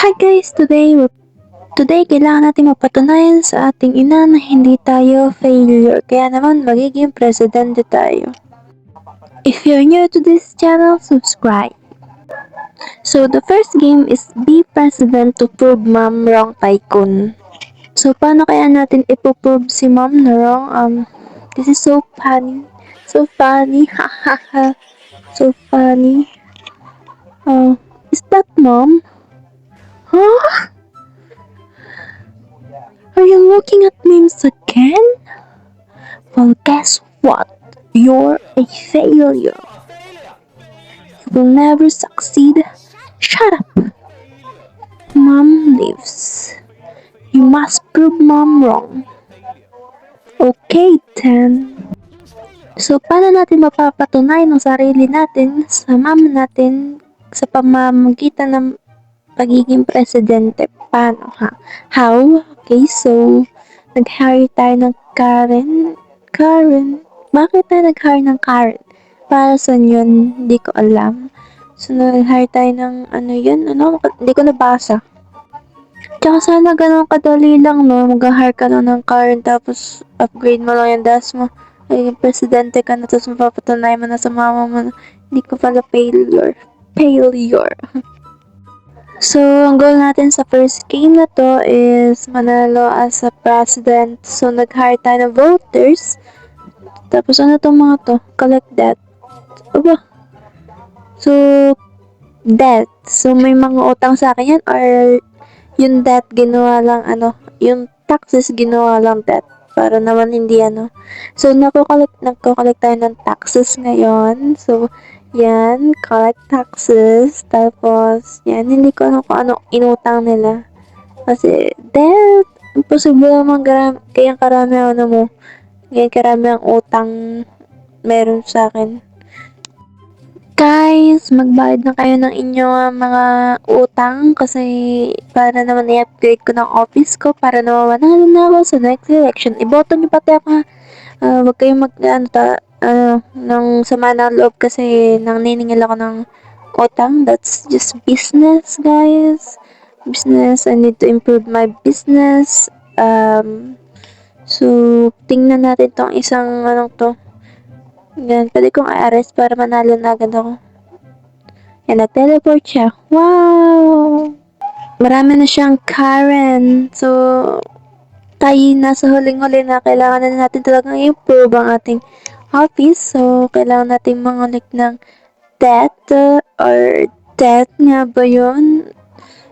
Hi guys! Today kailangan natin mapatunayan sa ating ina na hindi tayo failure. Kaya naman magiging presidente tayo. If you're new to this channel, subscribe. So the first game is be president to prove mom wrong tycoon. So paano kaya natin ipoprove si mom na wrong? This is so funny. So funny. Hahaha. So funny. Is that mom? Huh? Are you looking at memes again? Well, guess what? You're a failure. You will never succeed. Shut up. Mom lives. You must prove mom wrong. Okay, then. So, paano natin mapapatunayan ang sarili natin sa mama natin sa pamamagitan ng pagiging presidente? Paano, ha? How? Okay, so, nag-hire tayo ng Karen. Bakit tayo nag-hire ng Karen? Para saan yun? Hindi ko alam. So, nag-hire tayo ng hindi ko nabasa. Tsaka sana ganun kadali lang, no? Mag-hire ka lang ng Karen tapos upgrade mo lang yung DAS mo. Ay, presidente ka na tapos mapapatunayan mo na sa mama mo na hindi ko pala failure. So, ang goal natin sa first game na to is manalo as a president. So, nag-hire tayo ng voters. Tapos, ano tong mga to? Collect debt. Aba. So, debt. So, may mga utang sa akin yan or yung debt ginawa lang, yung taxes ginawa lang debt. Para naman hindi So, nagko-collect tayo ng taxes ngayon. So, yan, collect taxes. Tapos, yan, hindi ko alam kung ano inutang nila. Kasi, debt, imposible naman kaya karami mo. Kaya karami ang utang meron sa akin. Guys, magbayad na kayo ng inyong mga utang kasi para naman i-upgrade ko ng office ko para naman manalo na ako sa next election. Iboto niyo pati ako ha. Wag kayong ng sama ng loob kasi nang niningil ako ng utang. That's just business, guys. Business. I need to improve my business. So, tingnan natin tong isang to. Yan, pwede kong i-arrest para manalo na agad ako. Yan, nag-teleport siya. Wow! Marami na siyang Karen. So, tayo nasa huling-huli na kailangan na natin talagang improve ang ating office. So, kailangan natin mangulik ng debt or debt nga ba yun?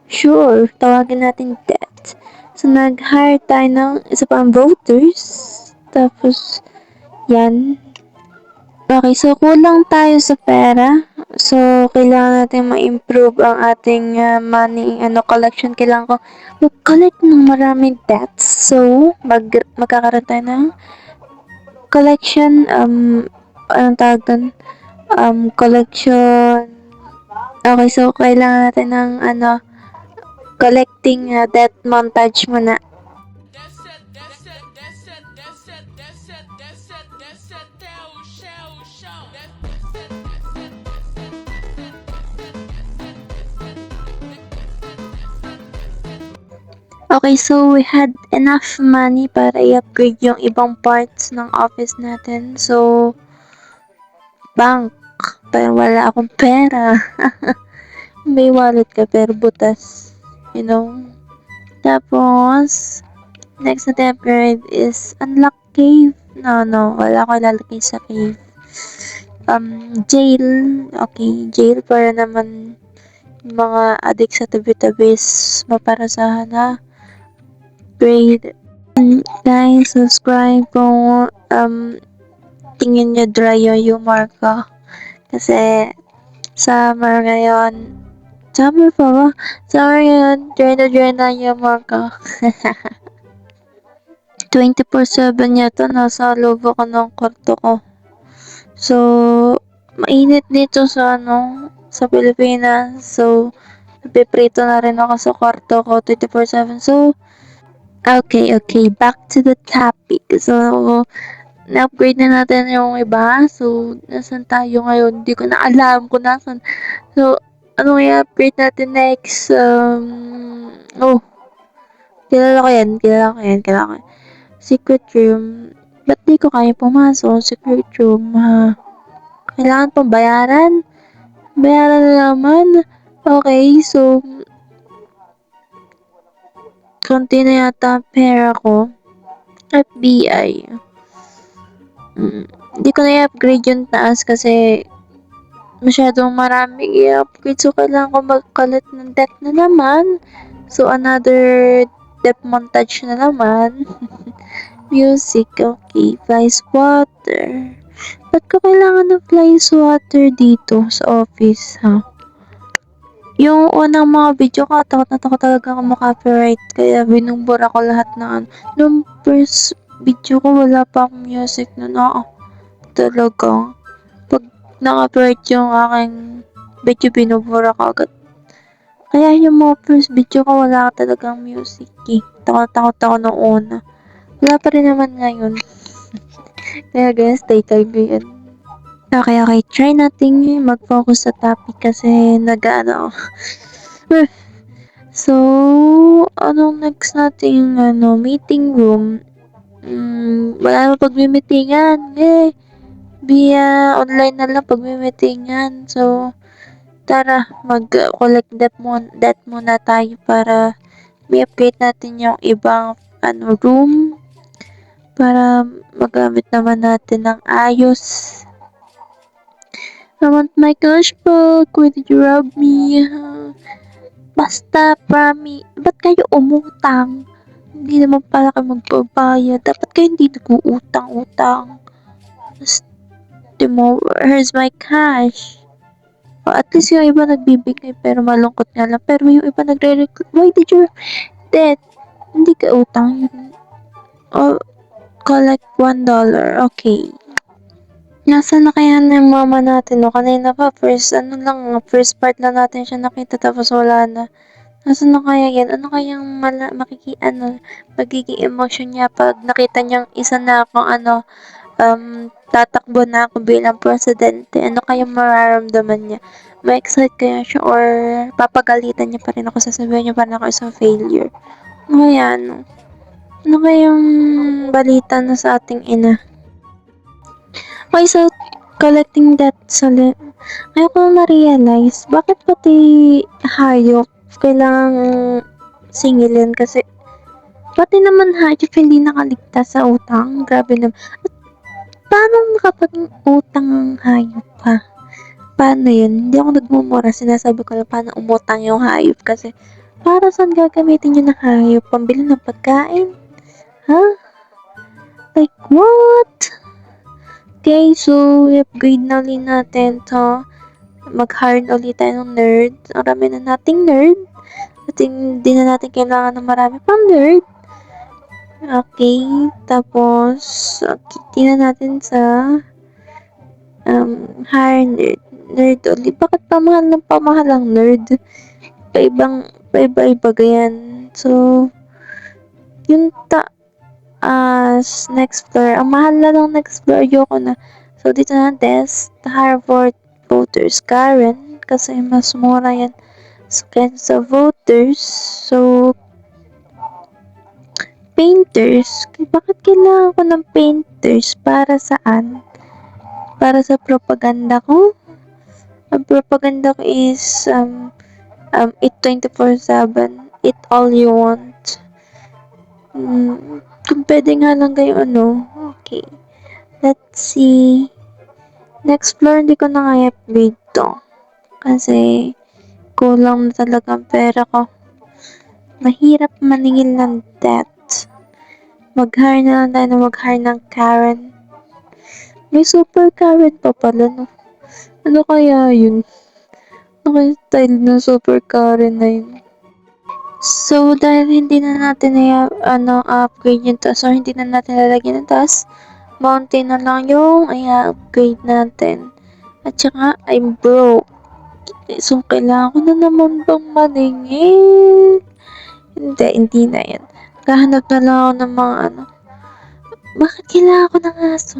Sure, tawagin natin debt. So, nag-hire tayo ng isa pang voters. Tapos, yan. Okay, so kulang tayo sa pera. So, kailangan natin ma-improve ang ating money collection. Kailangan ko mag-collect ng maraming debts. So, magkakaroon tayo ng collection, anong tawag doon? Collection. Okay, so kailangan natin ng collecting debt montage muna. Okay, so we had enough money para i-upgrade yung ibang parts ng office natin. So, bank. Pero wala akong pera. May wallet ka pero butas. You know? Tapos, next na upgrade is unlock cave. No. Wala ko ilalagay sa cave. Jail. Okay, jail para naman mga addict sa tabi-tabis maparasahan na. Grade. Guys, subscribe kung tingin nyo dry yung humor ko. Kasi, summer ngayon. Summer pa ba? Summer ngayon, dry na yung humor ko. 24/7 yata nasa loob ako ng kwarto ko. So, mainit dito sa sa Pilipinas. So, napiprito na rin ako sa kwarto ko 24/7. So, okay, back to the topic. So, na-upgrade na natin yung iba. So, nasan tayo ngayon? Hindi ko na alam kung nasan. So, Anong i-upgrade natin next? Oh, kilala ko yan. Secret room. Ba't di ko kaya pumasok? Secret room, ha? Kailangan pang bayaran? Bayaran na naman? Okay, so, konti na yata ang pera ko. FBI. Hindi ko na i-upgrade yung taas kasi masyadong maraming i-upgrade. So, kailangan ko magkalat ng debt na naman. So, another debt montage na naman. Music, okay. Flies water. Ba't ko kailangan ng flies water dito sa office, ha? Yung unang mga video ko, takot na takot talaga ako maka-copyright. Kaya binumbura ko lahat ng ano. Nung first video ko, wala pa akong music nun. Oo, talaga. Pag na-copyright yung aking video, binubura ko agad. Kaya yung mga first video ko, wala ka talagang music eh. Takot ako nung una. Wala pa rin naman ngayon. Kaya guys, stay time ko yun. Okay. Try natin mag-focus sa topic kasi nag-ano. So, anong next natin meeting room? Wala naman pagmi-meetingan. Via online na lang pagmi-meetingan. So, tara, mag-collect debt muna tayo para i-upgrade natin yung ibang room para magamit naman natin ng ayos. I want my cash back. Why did you rob me? Basta, promise. Ba't kayo umutang? Hindi naman pala kayo magbabayad. Dapat kayo hindi nag-uutang-utang. Here's my cash. At least yung iba nagbibigay pero malungkot nga lang. Pero yung iba nagre-reclaim. Why did you debt? Hindi ka utang yun. Collect $1. Okay. Nasaan na kaya na yung mama natin? No? Kanina pa, first part lang natin siya nakita tapos wala na. Nasaan na kaya yan? Ano kayang magiging emotion niya pag nakita niyang isa na akong tatakbo na ako bilang presidente? Ano kayang mararamdaman niya? Ma-excite kaya siya or papagalitan niya pa rin ako, sasabihin niya pa rin ako isang failure? Ano kaya, no? Ano kayang balita na sa ating ina? Okay, so, collecting debt ngayon ko na-realize, bakit pati hayop kailangang singilin kasi pati naman hayop hindi nakaligtas sa utang. Grabe naman. At paano makapag-utang ang hayop pa? Paano yun? Hindi ako nagmumura. Sinasabi ko lang paano umutang yung hayop kasi para saan gagamitin yun ng hayop? Pambili ng pagkain? Ha? Like what? Okay, so i-upgrade na ulit natin to. Mag-hire ulit tayo ng nerd. Marami na nating nerd. At hindi na natin kailangan ng marami pang nerd. Okay, tapos tingnan natin sa hire nerd. Nerd ulit. Bakit pamahal ang nerd? Paiba-iba ganyan. So, yun next floor. Ang mahal na ng next floor. Ayoko na. So, dito na test. Harvard voters. Karen. Kasi mas mura yan. Sa voters. So, painters. Bakit kailangan ko ng painters? Para saan? Para sa propaganda ko? Ang propaganda ko is eat 24/7. Eat all you want. Kung pwede nga lang kayo okay. Let's see. Next floor, hindi ko na nga i-upgrade to. Kasi, kulang na talaga ang pera ko. Mahirap maningil ng debt. Mag-hire na lang tayo na mag-hire ng Karen. May super Karen pa pala, no? Ano kaya yun? Ano kaya style ng super Karen na yun? So, dahil hindi na natin upgrade yung taas, or hindi na natin lalagyan ng taas, mountain na lang yung i-upgrade natin. At saka, I'm broke. So, kailangan ko na naman bang maningil? Hindi na yan. Kahanap na lang ako ng mga Bakit kailangan ko ng aso?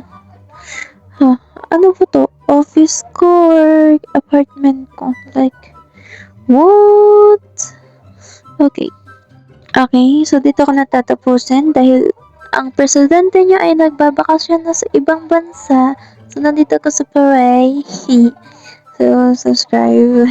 Ano po to? Office ko or apartment ko? Like, What? Okay. Okay, so dito ko natatapusin dahil ang presidente niyo ay nagbabakasyon na sa ibang bansa. So, nandito ko sa Paray. So, subscribe.